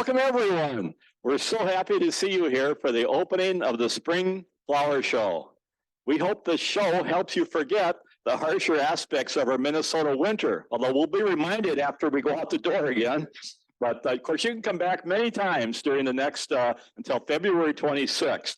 Welcome, everyone. We're so happy to see you here for the opening of the Spring Flower Show. We hope the show helps you forget the harsher aspects of our Minnesota winter, although we'll be reminded after we go out the door again. But of course, you can come back many times during the next, until February 26th.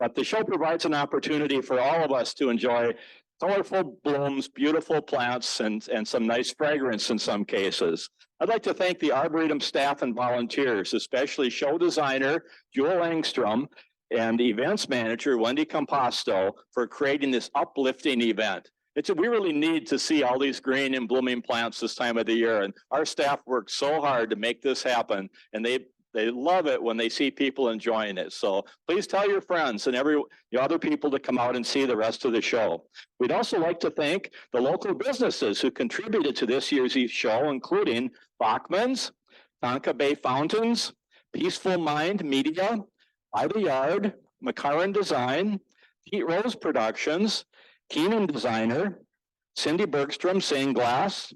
But the show provides an opportunity for all of us to enjoy colorful blooms, beautiful plants, and some nice fragrance in some cases. I'd like to thank the Arboretum staff and volunteers, especially show designer Jewel Engstrom and events manager Wendy Composto for creating this uplifting event. We really need to see all these green and blooming plants this time of the year, and our staff worked so hard to make this happen, and they love it when they see people enjoying it. So please tell your friends and the other people to come out and see the rest of the show. We'd also like to thank the local businesses who contributed to this year's show, including Bachman's, Tonka Bay Fountains, Peaceful Mind Media, By the Yard, McCarran Design, Pete Rose Productions, Keenan Designer, Cindy Bergstrom Stained Glass,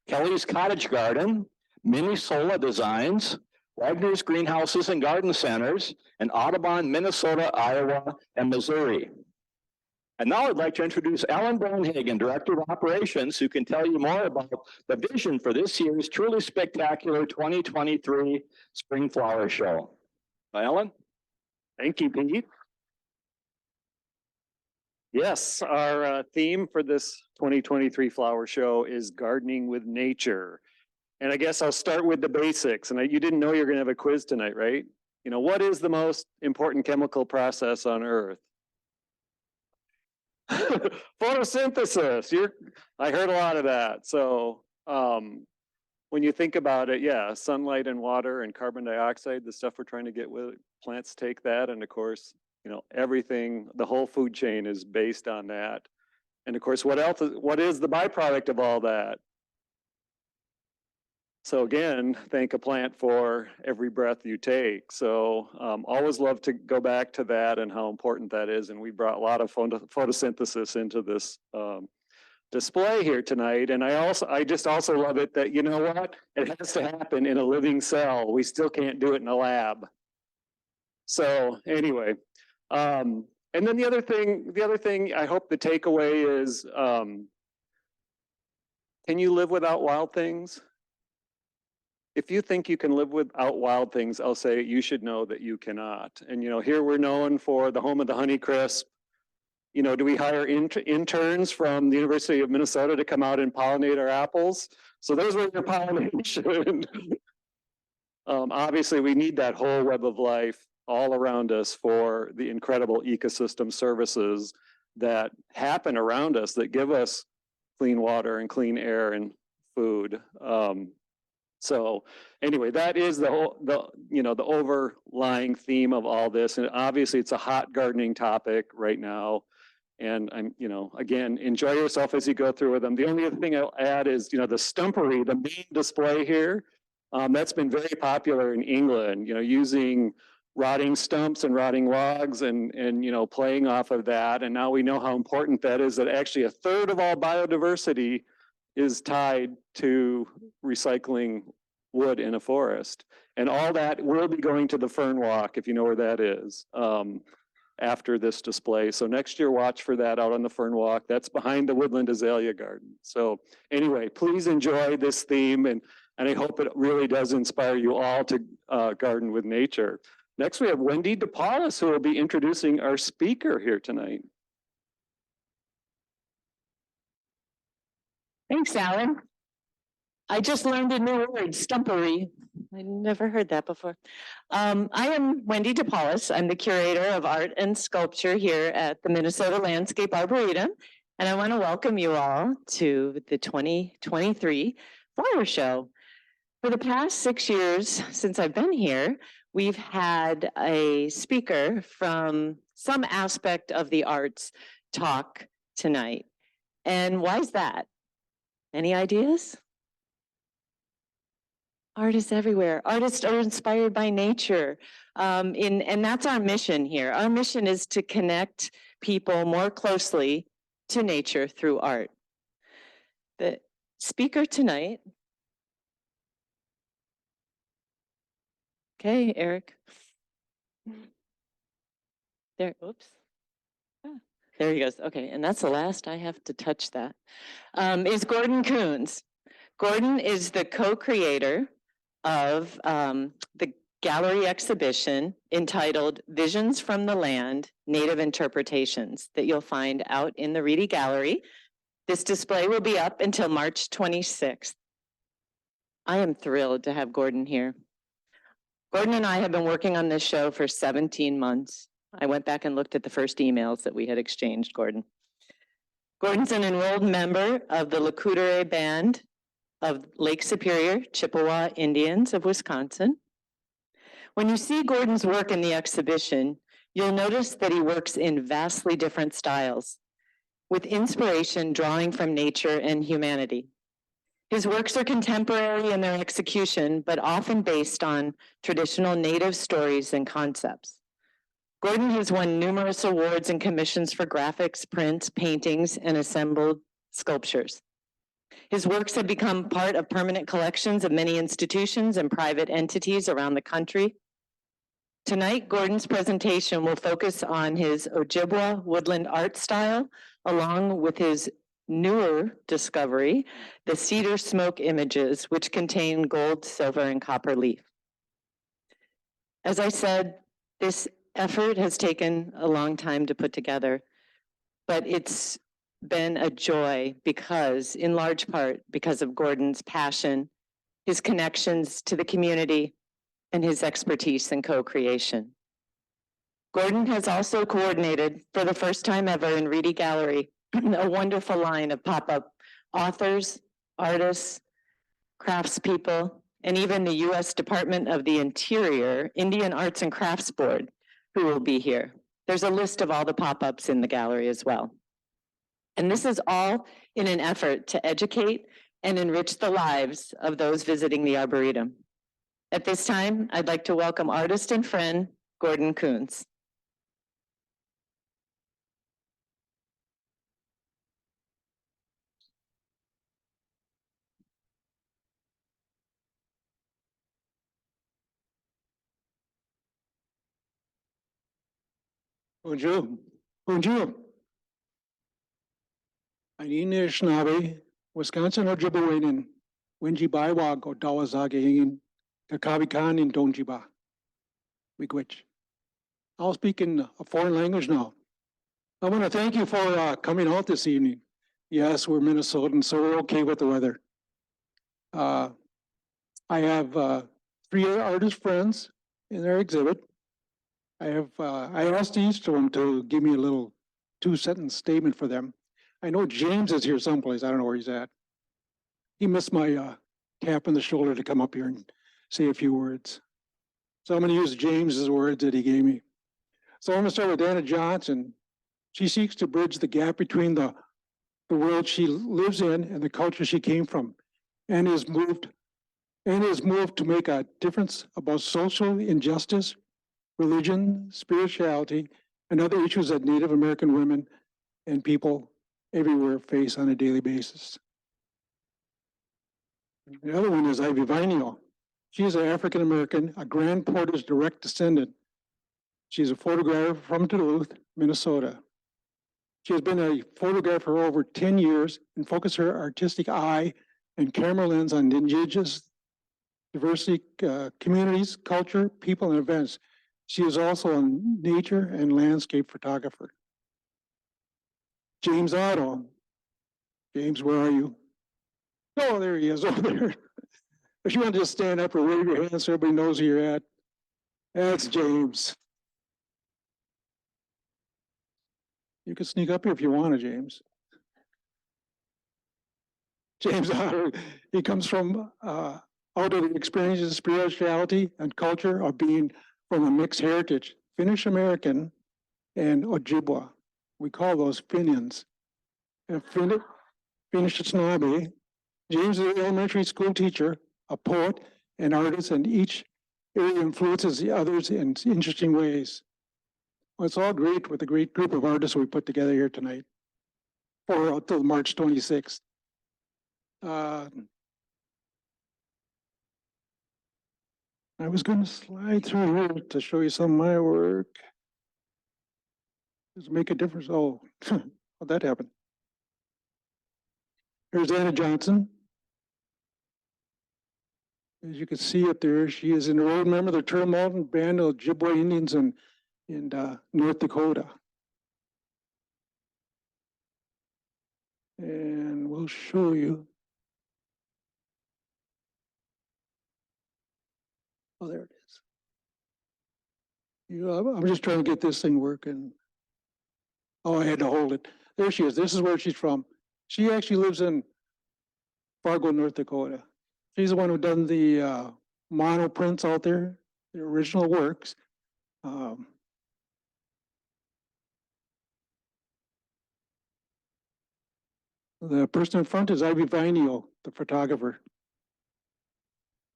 Kelly's Cottage Garden, Minnesota Designs, Wagner's Greenhouses and Garden Centers, and Audubon, Minnesota, Iowa, and Missouri. And now I'd like to introduce Alan Brownhagen, Director of Operations, who can tell you more about the vision for this year's truly spectacular 2023 Spring Flower Show. Alan? Thank you, Pete. Yes, our theme for this 2023 Flower Show is gardening with nature. And I guess I'll start with the basics. And you didn't know you were going to have a quiz tonight, right? You know, what is the most important chemical process on Earth? Photosynthesis. I heard a lot of that. So when you think about it, yeah, sunlight and water and carbon dioxide, the stuff we're trying to get with plants take that. And of course, you know, everything, the whole food chain is based on that. And of course, what is the byproduct of all that? So again, thank a plant for every breath you take. So always love to go back to that and how important that is. And we brought a lot of photosynthesis into this display here tonight. And I just also love it that, you know what, it has to happen in a living cell. We still can't do it in a lab. So anyway, and then the other thing I hope the takeaway is, can you live without wild things? If you think you can live without wild things, I'll say you should know that you cannot. And you know, here we're known for the home of the Honeycrisp. You know, do we hire interns from the University of Minnesota to come out and pollinate our apples? So there's where your pollination. Obviously, we need that whole web of life all around us for the incredible ecosystem services that happen around us that give us clean water and clean air and food. So anyway, that is the overlying theme of all this. And obviously it's a hot gardening topic right now. And again, enjoy yourself as you go through with them. The only other thing I'll add is, the stumpery, the main display here, that's been very popular in England, using rotting stumps and rotting logs and playing off of that. And now we know how important that is, that actually a third of all biodiversity is tied to recycling wood in a forest. And all that will be going to the Fern Walk, if you know where that is, after this display. So next year, watch for that out on the Fern Walk. That's behind the Woodland Azalea Garden. So anyway, please enjoy this theme, and I hope it really does inspire you all to garden with nature. Next, we have Wendy DePaulis, who will be introducing our speaker here tonight. Thanks, Alan. I just learned a new word, stumpery. I never heard that before. I am Wendy DePaulis. I'm the curator of art and sculpture here at the Minnesota Landscape Arboretum, and I want to welcome you all to the 2023 Flower Show. For the past 6 years since I've been here, we've had a speaker from some aspect of the arts talk tonight. And why is that? Any ideas? Artists everywhere. Artists are inspired by nature. And that's our mission here. Our mission is to connect people more closely to nature through art. The speaker tonight Okay, Eric. There, oops. Ah, there he goes. Okay, and that's the last I have to touch that. Is Gordon Coons. Gordon is the co-creator of the gallery exhibition entitled Visions from the Land, Native Interpretations that you'll find out in the Reedy Gallery. This display will be up until March 26th. I am thrilled to have Gordon here. Gordon and I have been working on this show for 17 months. I went back and looked at the first emails that we had exchanged, Gordon. Gordon's an enrolled member of the Lakudere Band of Lake Superior Chippewa Indians of Wisconsin. When you see Gordon's work in the exhibition, you'll notice that he works in vastly different styles, with inspiration drawing from nature and humanity. His works are contemporary in their execution, but often based on traditional Native stories and concepts. Gordon has won numerous awards and commissions for graphics, prints, paintings, and assembled sculptures. His works have become part of permanent collections of many institutions and private entities around the country. Tonight, Gordon's presentation will focus on his Ojibwa woodland art style, along with his newer discovery, the cedar smoke images, which contain gold, silver, and copper leaf. As I said, this effort has taken a long time to put together, but it's been a joy because, in large part, because of Gordon's passion, his connections to the community, and his expertise in co-creation. Gordon has also coordinated, for the first time ever in Reedy Gallery, a wonderful line of pop-up authors, artists, craftspeople, and even the U.S. Department of the Interior Indian Arts and Crafts Board, who will be here. There's a list of all the pop-ups in the gallery as well. And this is all in an effort to educate and enrich the lives of those visiting the Arboretum. At this time, I'd like to welcome artist and friend, Gordon Coons. Bonjour. Bonjour. Ainin Anishinaabe, Wisconsin Ojibwe, Winji Baiwag, Odawazage Hingin, Kakabikan in Donjiba. Miigwech. I'll speak in a foreign language now. I want to thank you for coming out this evening. Yes, we're Minnesotans, so we're okay with the weather. I have 3 artist friends in their exhibit. I asked each of them to give me a little 2-sentence statement for them. I know James is here someplace. I don't know where he's at. He missed my tap on the shoulder to come up here and say a few words. So I'm going to use James's words that he gave me. So I'm going to start with Anna Johnson. She seeks to bridge the gap between the world she lives in and the culture she came from, and is moved to make a difference about social injustice, religion, spirituality, and other issues that Native American women and people everywhere face on a daily basis. The other one is Ivy Vineo. She is an African American, a Grand Porter's direct descendant. She's a photographer from Duluth, Minnesota. She has been a photographer for over 10 years and focused her artistic eye and camera lens on indigenous diversity, communities, culture, people, and events. She is also a nature and landscape photographer. James Otto. James, where are you? Oh, there he is over there. If you want to just stand up or wave your hand so everybody knows who you're at. That's James. You can sneak up here if you want to, James. James Otter, he comes from out of the experiences, spirituality, and culture of being from a mixed heritage, Finnish American and Ojibwa. We call those Finians. And Finnish Anishinaabe. James is an elementary school teacher, a poet, and artist, and each area influences the others in interesting ways. Well, it's all great with the great group of artists we put together here tonight for until March 26th. I was gonna slide through here to show you some of my work. Does it make a difference? Oh, how'd that happen? Here's Anna Johnson. As you can see up there, she is an old member of the Turtle Mountain Band of Ojibwe Indians in North Dakota. And we'll show you. Oh, there it is. I'm just trying to get this thing working. Oh, I had to hold it. There she is. This is where she's from. She actually lives in Fargo, North Dakota. She's the one who done the mono prints out there, the original works. The person in front is Ivy Vineo, the photographer.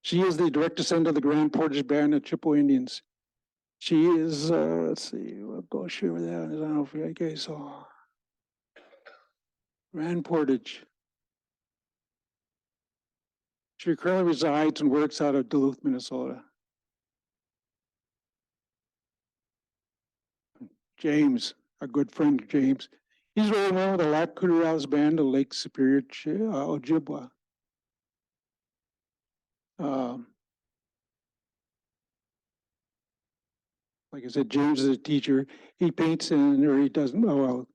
She is the direct descendant of the Grand Portage Band of Chippewa Indians. She is, let's see, we'll go share that. I don't know if you guys saw. Grand Portage. She currently resides and works out of Duluth, Minnesota. James, our good friend James. He's rolling around with the Lac-Courtois band of Lake Superior, Ojibwa. Like I said, James is a teacher. He paints or he doesn't, oh well,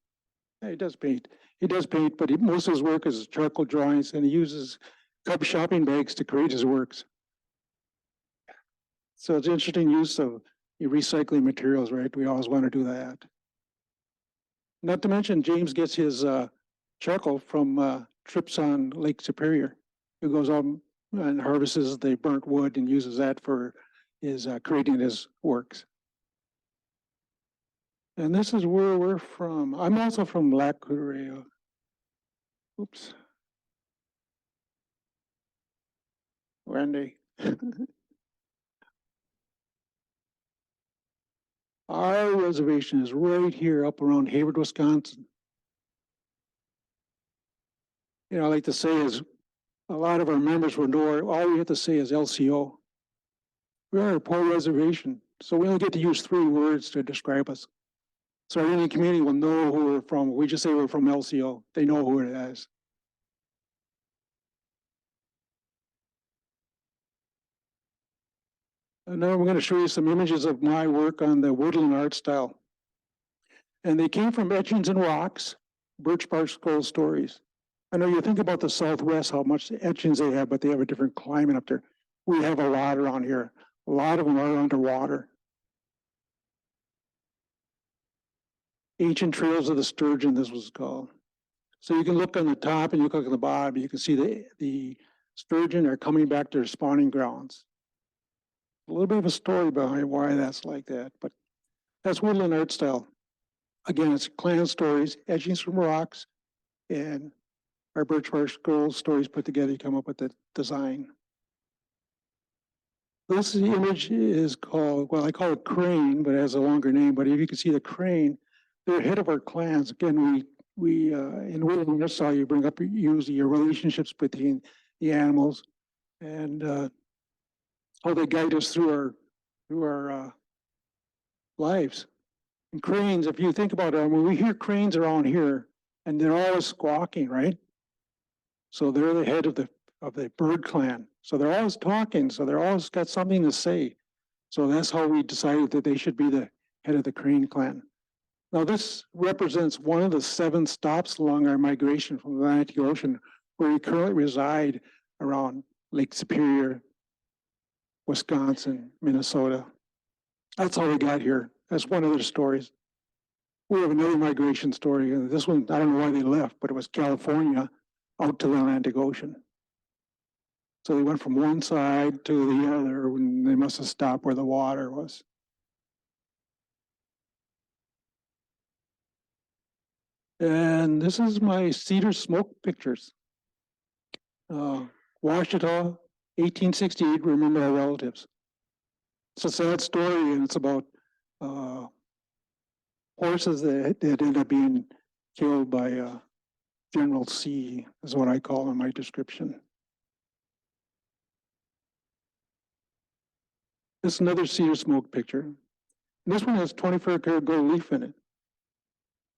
he does paint. He does paint, but most of his work is charcoal drawings, and he uses Cub shopping bags to create his works. So it's interesting use of recycling materials, right? We always want to do that. Not to mention, James gets his charcoal from trips on Lake Superior. He goes out and harvests the burnt wood and uses that for his creating his works. And this is where we're from. I'm also from Lac-Courtois. Oops. Randy. Our reservation is right here up around Hayward, Wisconsin. You know, I like to say is a lot of our members will know all we have to say is LCO. We are a poor reservation, so we only get to use 3 words to describe us. So our Indian community will know who we're from. We just say we're from LCO. They know who it is. And now we're going to show you some images of my work on the woodland art style. And they came from etchings and rocks, birch bark scroll stories. I know you think about the Southwest, how much etchings they have, but they have a different climate up there. We have a lot around here. A lot of them are underwater. Ancient Trails of the Sturgeon, this was called. So you can look on the top and you look on the bottom, you can see the sturgeon are coming back to their spawning grounds. A little bit of a story behind why that's like that, but that's woodland art style. Again, it's clan stories, etchings from rocks, and our birch bark scroll stories put together to come up with the design. This image is called, well, I call it crane, but it has a longer name. But if you can see the crane, they're head of our clans. Again, we in woodland art style, you bring up usually your relationships between the animals and how they guide us through our lives. And cranes, if you think about it, when we hear cranes around here, and they're always squawking, right? So they're the head of the bird clan. So they're always talking. So they're always got something to say. So that's how we decided that they should be the head of the crane clan. Now this represents one of the 7 stops along our migration from the Atlantic Ocean, where we currently reside around Lake Superior, Wisconsin, Minnesota. That's how we got here. That's one of their stories. We have another migration story. This one, I don't know why they left, but it was California out to the Atlantic Ocean. So they went from one side to the other, and they must have stopped where the water was. And this is my cedar smoke pictures. Washita, 1868, remember our relatives. It's a sad story, and it's about horses that end up being killed by General C, is what I call in my description. This is another cedar smoke picture. And this one has 24-karat gold leaf in it.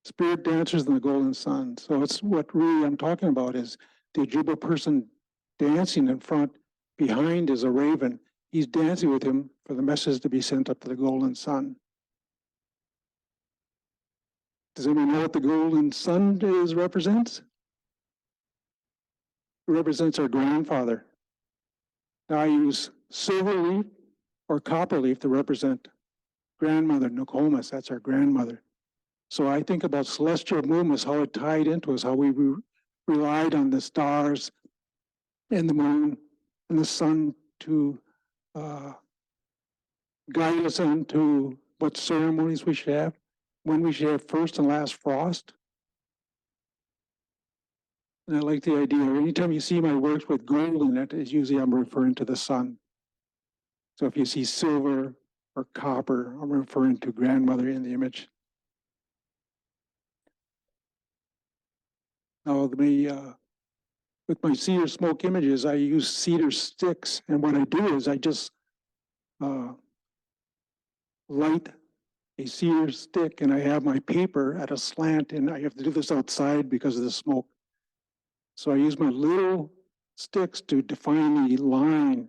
Spirit dancers in the golden sun. So it's what really I'm talking about is the Ojibwa person dancing in front. Behind is a raven. He's dancing with him for the message to be sent up to the golden sun. Does anyone know what the golden sun represents? It represents our grandfather. Now I use silver leaf or copper leaf to represent grandmother, Nokomis. That's our grandmother. So I think about celestial movements, how it tied into us, how we relied on the stars and the moon and the sun to guide us into what ceremonies we should have, when we should have first and last frost. And I like the idea, anytime you see my works with gold in it, is usually I'm referring to the sun. So if you see silver or copper, I'm referring to grandmother in the image. Now, with my cedar smoke images, I use cedar sticks. And what I do is I just light a cedar stick and I have my paper at a slant, and I have to do this outside because of the smoke. So I use my little sticks to define the line.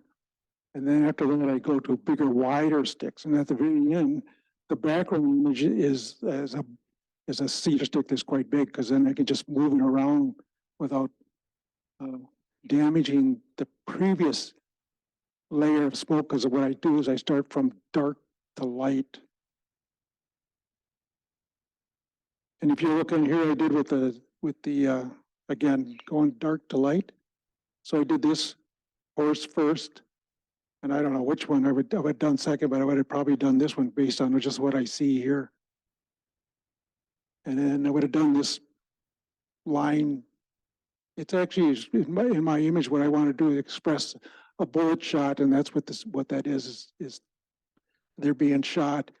And then after that, I go to bigger, wider sticks. And at the very end, the background image is a cedar stick that's quite big, because then I can just move it around without damaging the previous layer of smoke. Because what I do is I start from dark to light. And if you look in here, I did with the again, going dark to light. So I did this horse first, and I don't know which one I would have done second, but I would have probably done this one based on just what I see here. And then I would have done this line. It's actually in my image. What I want to do is express a bullet shot, and that's what that is they're being shot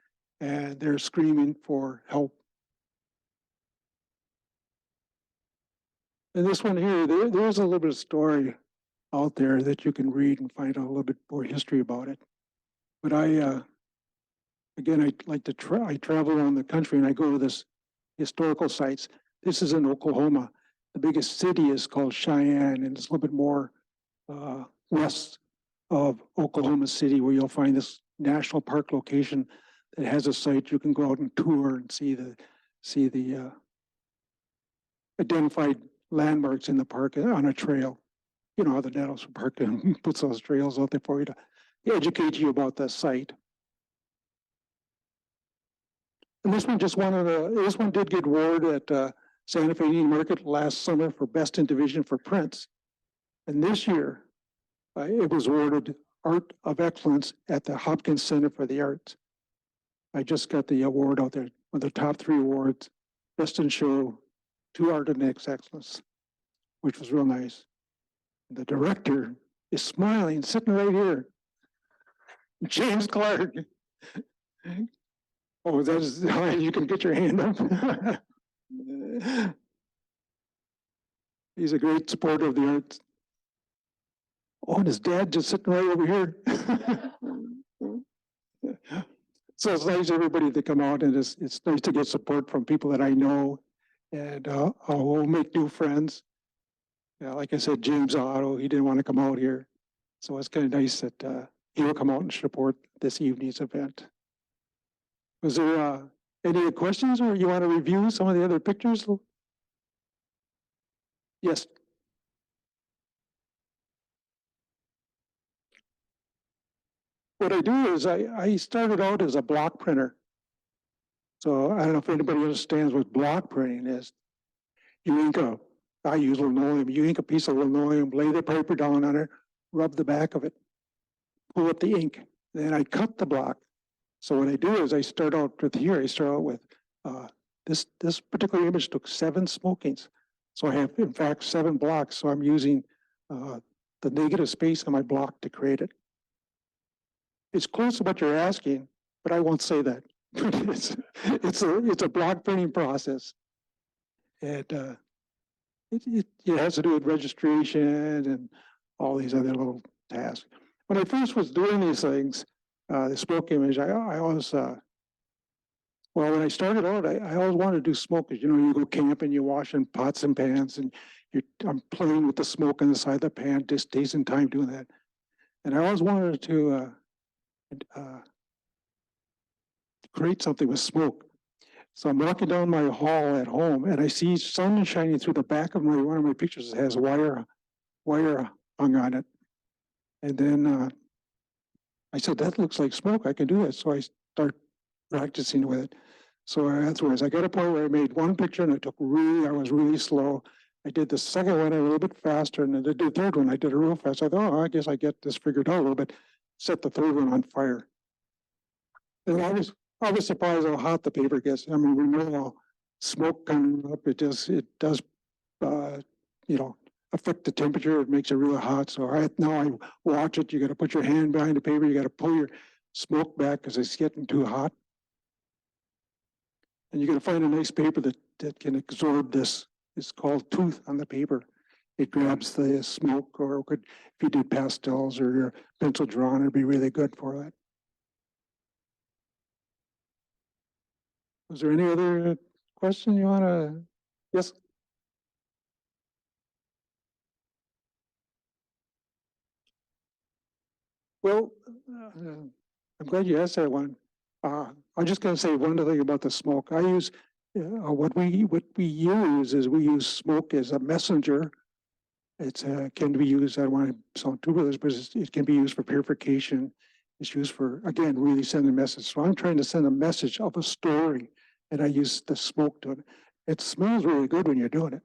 and they're screaming for help. And this one here, there's a little bit of story out there that you can read and find out a little bit more history about it. But I like to I travel around the country and I go to this historical sites. This is in Oklahoma. The biggest city is called Cheyenne, and it's a little bit more west of Oklahoma City, where you'll find this national park location that has a site you can go out and tour and see the identified landmarks in the park on a trail. You know how the National Park puts those trails out there for you to educate you about the site. And this one just this one did get award at Santa Fe Indian Market last summer for Best in Division for prints. And this year, it was awarded Art of Excellence at the Hopkins Center for the Arts. I just got the award out there, one of the top 3 awards, Best in Show, 2 Art and Excellence, which was real nice. The director is smiling, sitting right here. James Clark. Oh, that is how you can get your hand up. He's a great supporter of the arts. Oh, and his dad just sitting right over here. So it's nice everybody to come out, and it's nice to get support from people that I know, and I'll make new friends. Yeah, like I said, James Otto, he didn't want to come out here. So it's kind of nice that he will come out and support this evening's event. Was there any questions, or you want to review some of the other pictures? Yes. What I do is I started out as a block printer. So I don't know if anybody understands what block printing is. You ink I use linoleum. You ink a piece of linoleum, lay the paper down on it, rub the back of it, pull up the ink. Then I cut the block. So what I do is I start out with here. I start out with this particular image took 7 smokings. So I have, in fact, 7 blocks. So I'm using the negative space on my block to create it. It's close to what you're asking, but I won't say that. it's a block printing process, and it has to do with registration and all these other little tasks. When I first was doing these things, the smoke image, I always, well, when I started out, I always wanted to do smoke, because, you know, you go camping, you washing pots and pans, and I'm playing with the smoke on the side of the pan, just tasting time doing that. And I always wanted to create something with smoke. So I'm walking down my hall at home, and I see sun shining through the back of one of my pictures. It has wire hung on it. And then I said, that looks like smoke. I can do it. So I start practicing with it. So afterwards, I got a point where I made one picture, and I was really slow. I did the second one a little bit faster, and then I did the third one. I did it real fast. I thought, oh, I guess I get this figured out a little bit. Set the third one on fire. And I was surprised how hot the paper gets. I mean, we know how smoke coming up, it does, you know, affect the temperature. It makes it really hot. So now I watch it. You got to put your hand behind the paper. You got to pull your smoke back because it's getting too hot. And you got to find a nice paper that can absorb this. It's called tooth on the paper. It grabs the smoke, or if you did pastels or your pencil drawing, it'd be really good for that. Was there any other question you want to? Yes. Well, I'm glad you asked that one. I'm just going to say one other thing about the smoke. I use what we use is we use smoke as a messenger. It can be used. I don't want to sound too religious, but it can be used for purification. It's used for, again, really sending a message. So I'm trying to send a message of a story, and I use the smoke to it. It smells really good when you're doing it.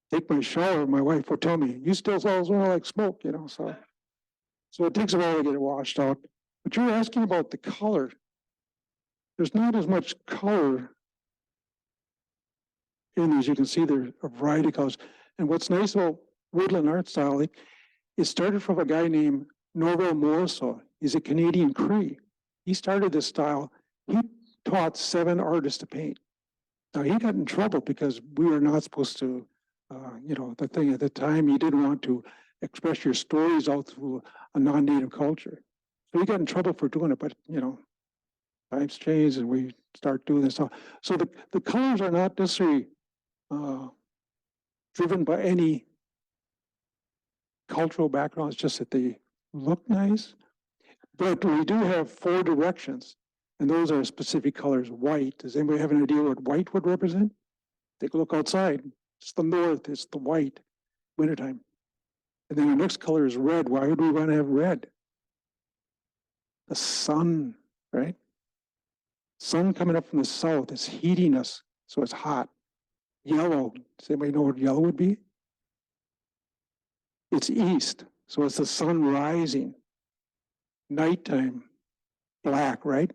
Take my shower, my wife will tell me, you still smell like smoke, you know, so it takes a while to get it washed out. But you're asking about the color. There's not as much color in these. You can see there's a variety of colors. And what's nice about woodland art style, it started from a guy named Norval Morrisseau. He's a Canadian Cree. He started this style. He taught 7 artists to paint. Now he got in trouble because we were not supposed to, you know, the thing at the time, you didn't want to express your stories out through a non-native culture. So he got in trouble for doing it, but you know, times change and we start doing this. So the colors are not necessarily driven by any cultural background. It's just that they look nice. But we do have 4 directions, and those are specific colors. White. Does anybody have an idea what white would represent? Take a look outside. It's the north. It's the white. Wintertime. And then the next color is red. Why would we want to have red? The sun, right? Sun coming up from the south is heating us, so it's hot. Yellow. Does anybody know what yellow would be? It's east, so it's the sun rising. Nighttime, black, right?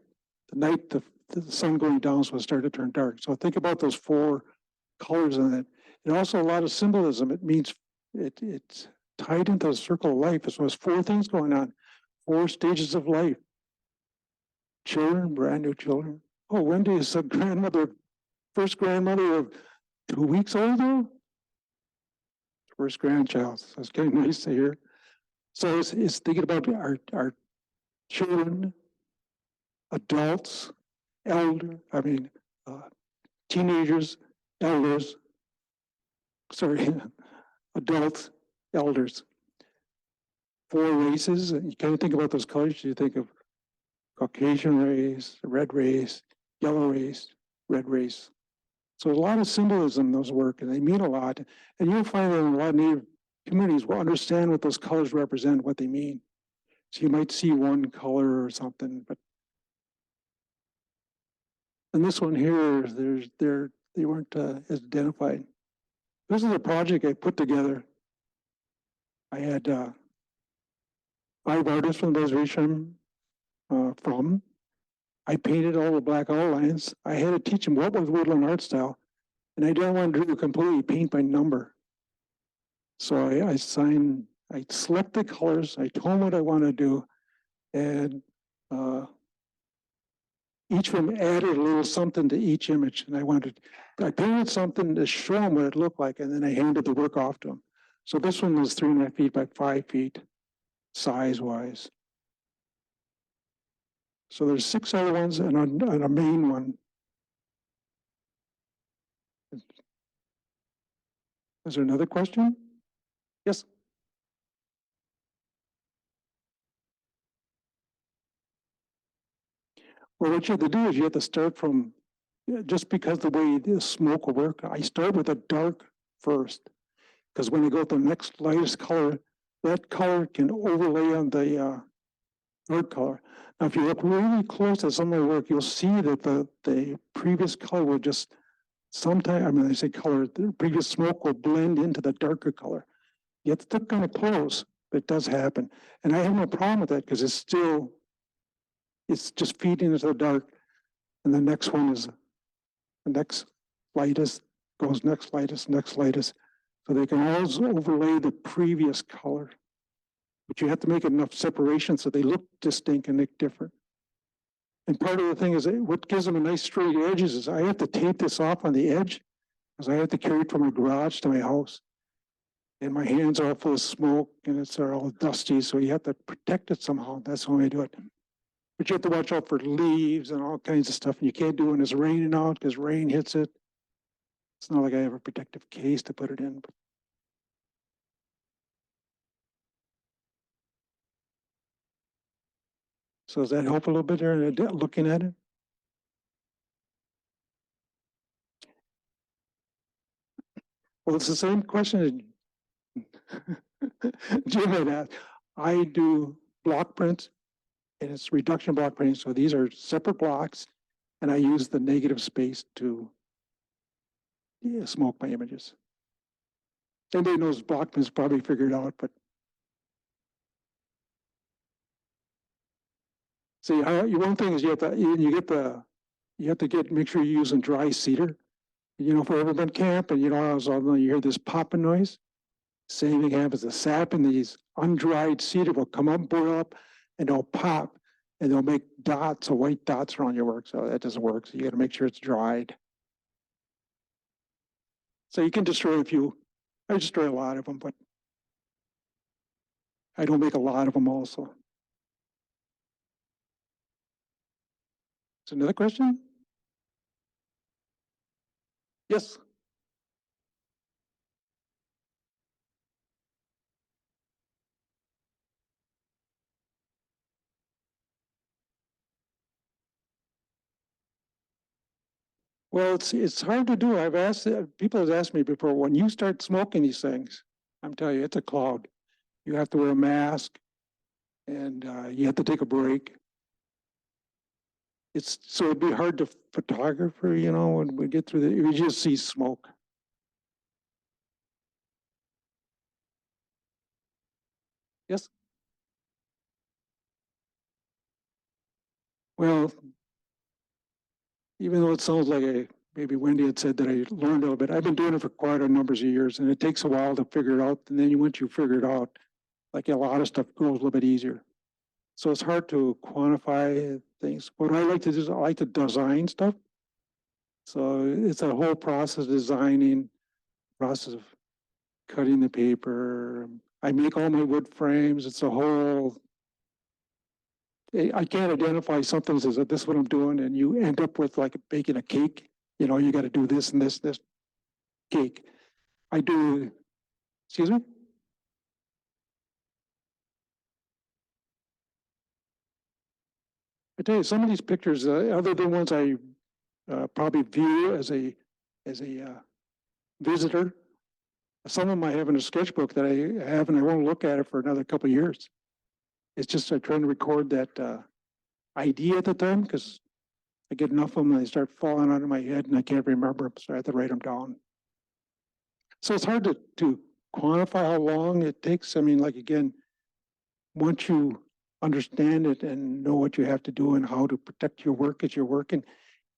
The night, the sun going down, so it started to turn dark. So think about those 4 colors in it. And also a lot of symbolism. It means it's tied into the circle of life. So there's 4 things going on, 4 stages of life. Children, brand new children. Oh, Wendy is a grandmother, first grandmother of 2 weeks old now. First grandchild. So it's kind of nice to hear. So it's thinking about our children, adults, teenagers, elders, adults, elders. 4 races. You kind of think about those colors. You think of Caucasian race, red race, yellow race, red race. So a lot of symbolism in those work, and they mean a lot. And you'll find that in a lot of Native communities will understand what those colors represent, what they mean. So you might see one color or something, but and this one here, they weren't as identified. This is a project I put together. I had 5 artists from the reservation I painted all the black outlines. I had to teach them what was woodland art style, and I didn't want to do it completely paint by number. So I select the colors, I told them what I want to do, and each of them added a little something to each image. And I painted something to show them what it looked like, and then I handed the work off to them. So this one was 3.5 feet by 5 feet, size-wise. So there's 6 other ones and a main one. Is there another question? Yes. Well, what you have to do is you have to start from, just because the way the smoke will work, I start with a dark first. Because when you go to the next lightest color, that color can overlay on the dark color. Now, if you look really close at some of the work, you'll see that the previous color will just sometimes, I mean, I say color, the previous smoke will blend into the darker color. You have to look kind of close, but it does happen. And I have no problem with that because it's just feeding into the dark. And the next one is the next lightest, goes next lightest, next lightest. So they can always overlay the previous color. But you have to make enough separation so they look distinct and look different. And part of the thing is what gives them a nice straight edges is I have to tape this off on the edge because I have to carry it from my garage to my house. And my hands are all full of smoke and it's all dusty. So you have to protect it somehow. That's the way I do it. But you have to watch out for leaves and all kinds of stuff. And you can't do it when it's raining out because rain hits it. It's not like I have a protective case to put it in. So does that help a little bit there looking at it? Well, it's the same question Jim had asked. I do block prints and it's reduction block printing. So these are separate blocks and I use the negative space to smoke my images. Anybody knows block prints probably figured out, but see, one thing is you have to make sure you're using dry cedar. You know, if I've ever been camping, you know, you hear this popping noise. Same thing happens. The sap in these undried cedar will come up, boil up, and they'll pop, and they'll make dots, or white dots around your work. So that doesn't work. So you got to make sure it's dried. So you can destroy a few. I destroy a lot of them, but I don't make a lot of them also. Is another question? Yes. Well, it's hard to do. I've asked people have asked me before. When you start smoking these things, I'm telling you, it's a cloud. You have to wear a mask, and you have to take a break. So it'd be hard to photographer, you know, when we get through you just see smoke. Yes. Well, even though it sounds like maybe Wendy had said that I learned a little bit, I've been doing it for quite a number of years, and it takes a while to figure it out. And then once you figure it out, like a lot of stuff goes a little bit easier. So it's hard to quantify things. What I like to do is I like to design stuff. So it's a whole process of designing, process of cutting the paper. I make all my wood frames. It's a whole, I can't identify something that says this is what I'm doing, and you end up with like baking a cake. You know, you got to do this and this cake. I do, excuse me? I tell you, some of these pictures, other than ones I probably view as a visitor, some of them I have in a sketchbook that I have, and I won't look at it for another couple of years. It's just I'm trying to record that idea at the time because I get enough of them and they start falling out of my head and I can't remember them, so I have to write them down. So it's hard to quantify how long it takes. I mean, like again, once you understand it and know what you have to do and how to protect your work as you're working,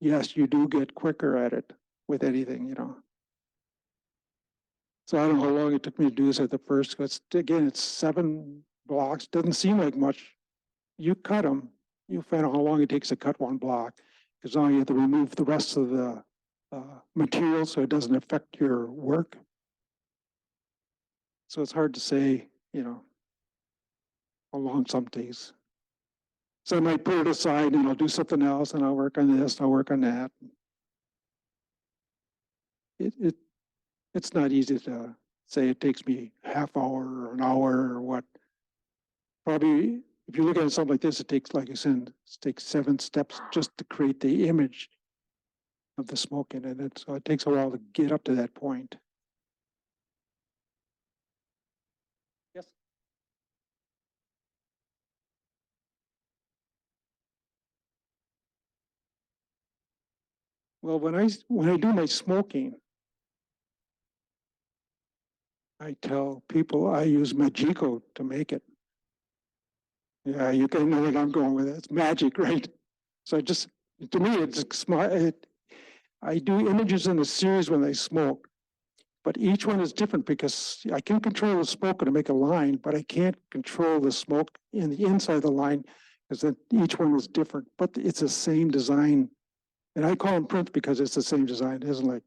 yes, you do get quicker at it with anything, you know. So I don't know how long it took me to do this at the first, because again, it's 7 blocks, doesn't seem like much. You cut them, you find out how long it takes to cut 1 block, because now you have to remove the rest of the material so it doesn't affect your work. So it's hard to say, you know, how long some takes. So I might put it aside and I'll do something else and I'll work on this and I'll work on that. It's not easy to say it takes me half hour or an hour or what. Probably, if you look at something like this, it takes, like I said, it takes 7 steps just to create the image of the smoke in it. So it takes a while to get up to that point. Yes. Well, when I do my smoking, I tell people I use Magico to make it. Yeah, you can know what I'm going with. It's magic, right? So just, to me, it's smart. I do images in a series when I smoke, but each one is different because I can control the smoke to make a line, but I can't control the smoke in the inside of the line because then each one is different, but it's the same design. And I call them prints because it's the same design. It isn't like,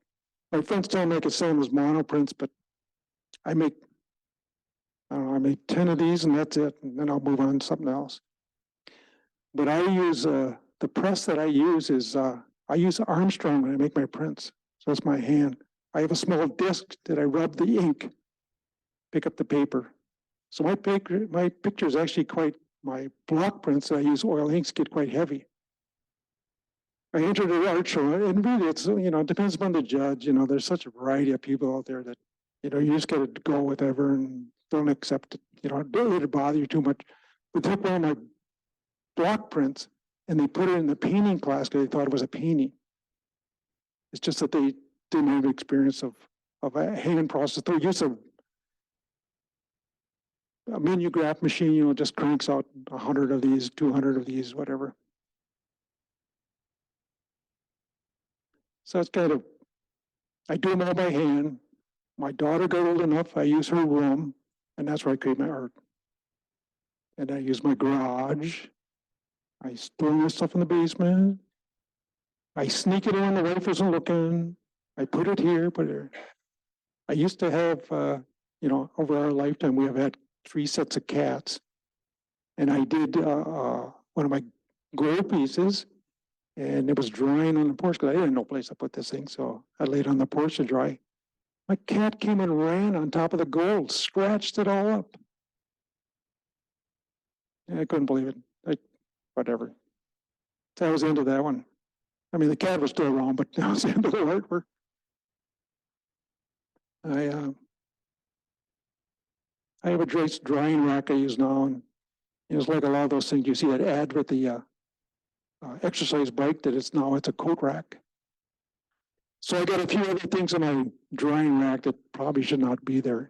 my friends don't make it same as mono prints, but I make 10 of these and that's it. And then I'll move on to something else. But I use, the press that I use is, I use Armstrong when I make my prints. So that's my hand. I have a small disc that I rub the ink, pick up the paper. So my picture is actually my block prints that I use oil inks get quite heavy. I entered an art show and really it's, it depends upon the judge. There's such a variety of people out there that, you just got to go with whatever and don't accept it. Don't let it bother you too much. We took one of my block prints and they put it in the painting class because they thought it was a painting. It's just that they didn't have experience of a hand process. They use a minograph machine, just cranks out 100 of these, 200 of these, whatever. So it's kind of, I do them all by hand. My daughter got old enough, I use her room, and that's where I create my art. And I use my garage. I store my stuff in the basement. I sneak it in when the wife isn't looking. I put it here, put it here. I used to have, over our lifetime, we have had 3 sets of cats. And I did one of my grow pieces, and it was drying on the porch because I didn't know place to put this thing. So I laid it on the porch to dry. My cat came and ran on top of the gold, scratched it all up. I couldn't believe it. Whatever. That was the end of that one. I mean, the cat was still around, but that was the end of the artwork. I have a drying rack I use now, and it's like a lot of those things. You see that ad with the exercise bike that it's a coat rack. So I got a few other things in my drying rack that probably should not be there.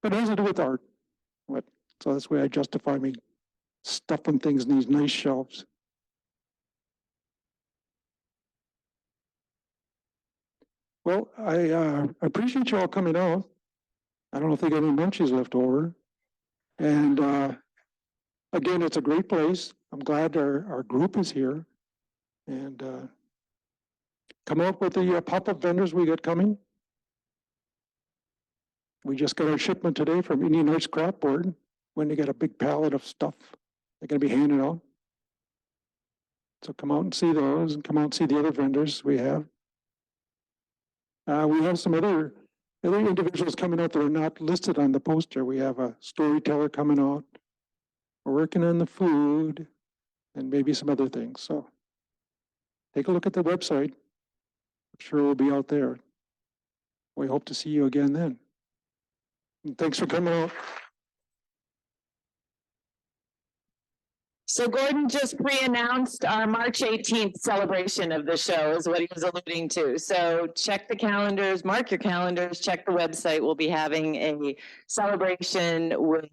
But it has to do with art. So that's the way I justify me stuffing things in these nice shelves. Well, I appreciate you all coming out. I don't know if they got any munchies left over. And again, it's a great place. I'm glad our group is here. And come up with the pop-up vendors we got coming. We just got our shipment today from Indian Arts Craft Board when they got a big pallet of stuff they're going to be handing out. So come out and see those and come out and see the other vendors we have. We have some other individuals coming out that are not listed on the poster. We have a storyteller coming out. We're working on the food and maybe some other things. So take a look at the website. I'm sure we'll be out there. We hope to see you again then. And thanks for coming out. So Gordon just pre-announced our March 18th celebration of the show is what he was alluding to. So check the calendars, mark your calendars, check the website. We'll be having a celebration with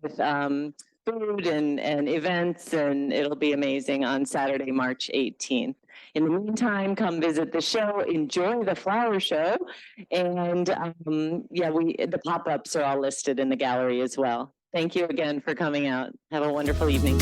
food and events, and it'll be amazing on Saturday, March 18th. In the meantime, come visit the show, enjoy the flower show, and the pop-ups are all listed in the gallery as well. Thank you again for coming out. Have a wonderful evening.